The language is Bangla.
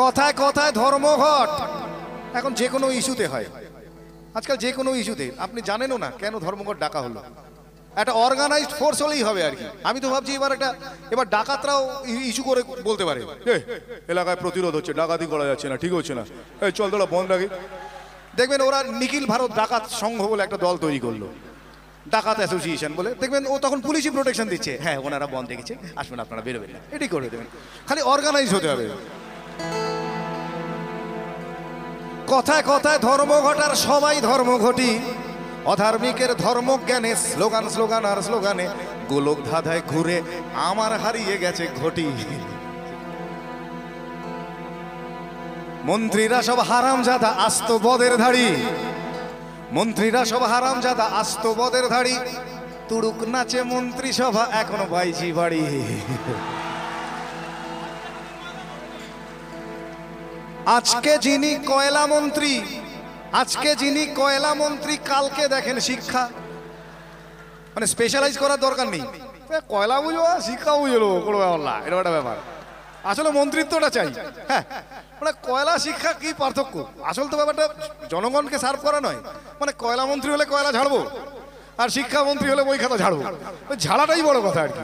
কথায় কথায় ধর্মঘট এখন যে কোনো ইস্যুতে হয়। আজকাল যে কোনো ইস্যুতে আপনি জানেনও না কেন ধর্মঘট ডাকা হলো। একটা অর্গানাইজড ফোর্স হলেই হবে আর কি। আমি তো ভাবছি এবার ডাকাতরাও ইস্যু করে বলতে পারে, এলাকায় প্রতিরোধ হচ্ছে, ডাকাতি করা যাচ্ছে না, ঠিক হচ্ছে না, এই চল তোরা বন্ধ রাখি। দেখবেন ওরা নিখিল ভারত ডাকাত সংঘ বলে একটা দল তৈরি করলো, ডাকাত অ্যাসোসিয়েশন বলে। দেখবেন ও তখন পুলিশই প্রোটেকশন দিচ্ছে, হ্যাঁ ওনারা বন্ধ রেখেছে, আসবেন আপনারা, বেরোবেন না, এটাই করে দেবেন। খালি অর্গানাইজ হতে হবে। কথায় কথায় ধর্মঘট আর সবাই ধর্মঘটি, অধার্মিকের ধর্মজ্ঞানে স্লোগান স্লোগান আর স্লোগানে গোলক ধাঁধায় ঘুরে আমার হারিয়ে গেছে ঘটি। মন্ত্রীরা সব হারামজাদা আস্ত বদের ধাড়ি, মন্ত্রীরা সব হারামজাদা আস্ত বদের ধাড়ি, তুড়ুক নাচে মন্ত্রিসভা এখনো বাইজি বাড়ি। আজকে যিনি কয়লা মন্ত্রী, আজকে যিনি কয়লা মন্ত্রী, কালকে দেখেন শিক্ষা। মানে স্পেশালাইজ করার দরকার নেই, কয়লা বুঝবো শিক্ষা বুঝলো কোনো ব্যাপার না, এরকম একটা ব্যাপার। আসলে মন্ত্রিত্বটা চাই। হ্যাঁ, মানে কয়লা শিক্ষা কি পার্থক্য? আসল তো ব্যাপারটা জনগণকে সার্ভ করা নয়। মানে কয়লা মন্ত্রী হলে কয়লা ঝাড়বো, আর শিক্ষামন্ত্রী হলে বই খাতা ঝাড়বো, ওই ঝাড়াটাই বড় কথা আর কি।